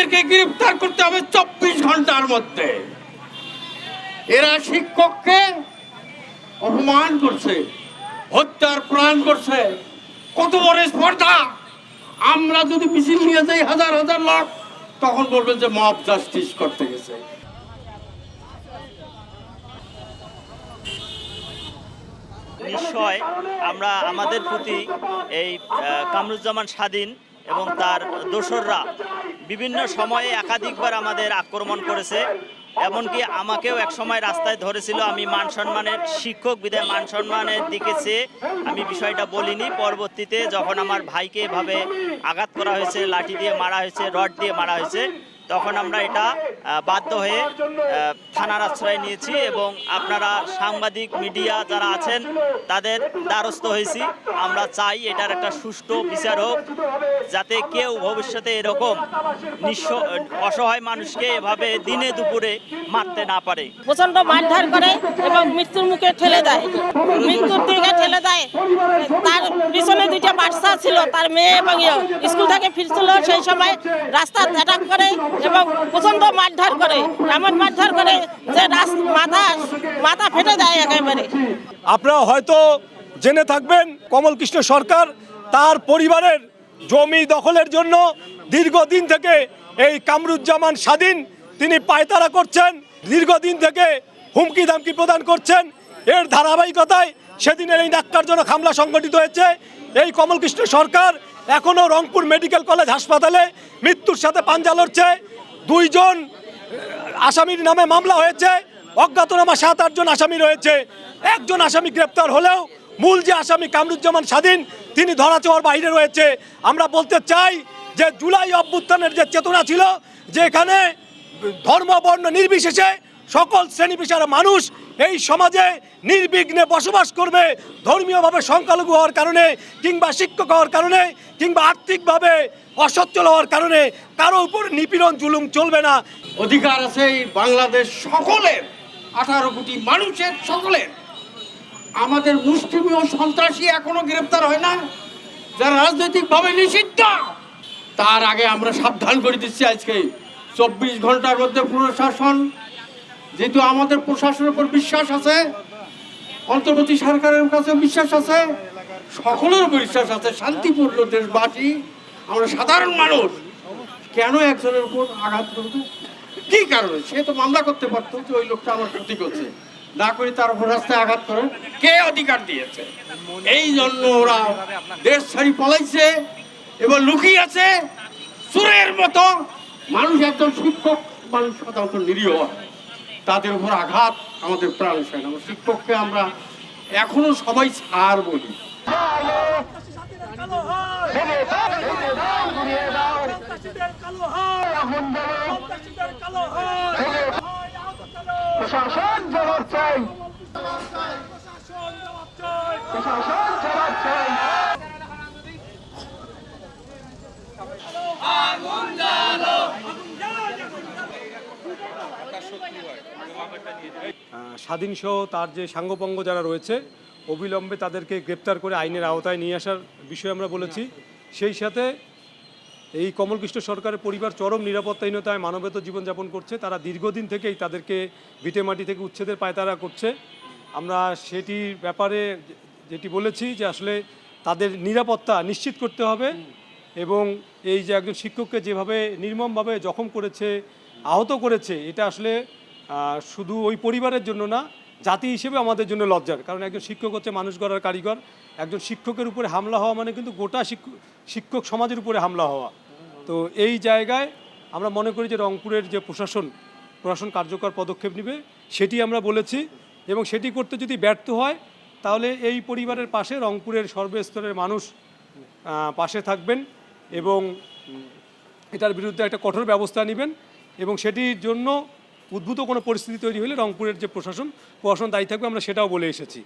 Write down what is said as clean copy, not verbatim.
এদেরকে গ্রেফতার করতে হবে 24 ঘন্টার মধ্যে। এরা শিক্ষককে অপমান করছে, হত্যার প্ল্যান করছে। কত বড় স্পর্ধা! আমরা যদি মিছিল নিয়ে যাই হাজার হাজার লোক, তখন বলবেন যে মব জাস্টিস করতে গেছে। নিশ্চয় আমরা আমাদের প্রতি এই কামরুজ্জামান স্বাধীন এবং তার দোসররা বিভিন্ন সময়ে একাধিকবার আমাদের আক্রমণ করেছে। এমনকি আমাকেও এক সময় রাস্তায় ধরেছিল। আমি মান সম্মানের শিক্ষক বিধায় মান সম্মানের দিকে চেয়ে আমি বিষয়টা বলিনি। পরবর্তীতে যখন আমার ভাইকে এভাবে আঘাত করা হয়েছে, লাঠি দিয়ে মারা হয়েছে, রড দিয়ে মারা হয়েছে, তখন আমরা এটা বাধ্য হয়ে থানার আশ্রয় নিয়েছি এবং আপনারা সাংবাদিক মিডিয়া যারা আছেন তাদের দ্বারস্থ হয়েছি। আমরা চাই এটার একটা সুষ্ঠু বিচার হোক, যাতে কেউ ভবিষ্যতে এরকম অসহায় মানুষকে এভাবে দিনে দুপুরে মারতে না পারে। প্রচন্ড মারধর করে এবং মৃত্যুর মুখে ঠেলে দেয়, মৃত্যুর দিকে ঠেলে দেয়। তার পিছনে দুইটা বাচ্চা ছিল, তার মেয়ে এবং স্কুল থেকে ফিরছিল, সেই সময় রাস্তা অ্যাটাক করে এবং প্রচন্ড মারধর করে, এমন মারধর করে যে মাথা ফেটে যায় একেবারে। আপনারা হয়তো জেনে থাকবেন কমলকৃষ্ণ সরকার তার পরিবারের জমি দখলের জন্য দীর্ঘদিন থেকে এই কামরুজ্জামান স্বাধীন তিনি পায়তারা করছেন, দীর্ঘদিন থেকে হুমকি ধামকি প্রদান করছেন। এর ধারাবাহিকতায় সেদিনের এই ন্যাক্কারজনক হামলা সংঘটিত হয়েছে। এই কমলকৃষ্ণ সরকার এখনও রংপুর মেডিকেল কলেজ হাসপাতালে মৃত্যুর সাথে পাঞ্জা লড়ছে। 2 জন আসামির নামে মামলা হয়েছে, অজ্ঞাতনামা 7-8 জন আসামি রয়েছে। একজন আসামি গ্রেপ্তার হলেও মূল যে আসামি কামরুজ্জামান স্বাধীন তিনি ধরাছোঁয়ার বাইরে রয়েছে। আমরা বলতে চাই যে জুলাই অভ্যুত্থানের যে চেতনা ছিল, যে এখানে ধর্ম বর্ণ নির্বিশেষে সকল শ্রেণী পেশার মানুষ এই সমাজে নির্বিঘ্নে বসবাস করবে, ধর্মীয়ভাবে সংখ্যালঘু হওয়ার কারণে কিংবা শিক্ষক হওয়ার কারণে কিংবা আর্থিকভাবে অসচ্ছল হওয়ার কারণে কারো উপর নিপীড়ন জুলুম চলবে না। অধিকার আছে এই বাংলাদেশ সকলের, 18 কোটি মানুষের সকলের। আমাদের মুষ্টিমেয় সন্ত্রাসী এখনো গ্রেফতার হয় না, যারা রাজনৈতিকভাবে নিষিদ্ধ। তার আগে আমরা সাবধান করে দিচ্ছি আজকে 24 ঘন্টার মধ্যে প্রশাসন, যেহেতু আমাদের প্রশাসনের উপর বিশ্বাস আছে, অন্তর্বর্তী সরকারের কাছে বিশ্বাস আছে, সকলের বিশ্বাস আছে, শান্তিপূর্ণ দেশবাসী আমরা সাধারণ মানুষ কেন একজনের উপর আঘাত করবে? কি কারণে? সে তো মামলা করতে পারতো যে ওই লোকটা আমার ক্ষতি করছে, না করে তার উপর রাস্তায় আঘাত করে কে অধিকার দিয়েছে? এই জন্য ওরা দেশ ছাড়ি পলাইছে এবং লুকিয়ে আছে চোরের মতো। মানুষ একজন শিক্ষক মানুষ সাধারণত নিরীহ, তাদের উপর আঘাত আমাদের প্রাণ চায় না। শিক্ষককে আমরা এখনো সবাই ছাড় বলি। প্রশাসন জবাব চাই, প্রশাসন জবাব চাই। স্বাধীন সহ তার যে সাঙ্গপাঙ্গ যারা রয়েছে অবিলম্বে তাদেরকে গ্রেপ্তার করে আইনের আওতায় নিয়ে আসার বিষয়ে আমরা বলেছি। সেই সাথে এই কমলকৃষ্ণ সরকারের পরিবার চরম নিরাপত্তাহীনতায় মানবেতর জীবনযাপন করছে। তারা দীর্ঘদিন থেকেই তাদেরকে ভিটেমাটি থেকে উচ্ছেদের পায়তারা করছে। আমরা সেটির ব্যাপারে যেটি বলেছি যে আসলে তাদের নিরাপত্তা নিশ্চিত করতে হবে এবং এই যে একজন শিক্ষককে যেভাবে নির্মমভাবে জখম করেছে, আহত করেছে, এটা আসলে শুধু ওই পরিবারের জন্য না, জাতি হিসেবে আমাদের জন্য লজ্জার। কারণ একজন শিক্ষক হচ্ছে মানুষ গড়ার কারিগর। একজন শিক্ষকের উপরে হামলা হওয়া মানে কিন্তু গোটা শিক্ষক সমাজের উপরে হামলা হওয়া। তো এই জায়গায় আমরা মনে করি যে রংপুরের যে প্রশাসন কার্যকর পদক্ষেপ নেবে, সেটি আমরা বলেছি এবং সেটি করতে যদি ব্যর্থ হয় তাহলে এই পরিবারের পাশে রংপুরের সর্বস্তরের মানুষ পাশে থাকবেন এবং এটার বিরুদ্ধে একটা কঠোর ব্যবস্থা নেবেন এবং সেটির জন্য উদ্ভূত কোনো পরিস্থিতি তৈরি হলে রংপুরের যে প্রশাসন দায়ী থাকবে, আমরা সেটাও বলে এসেছি।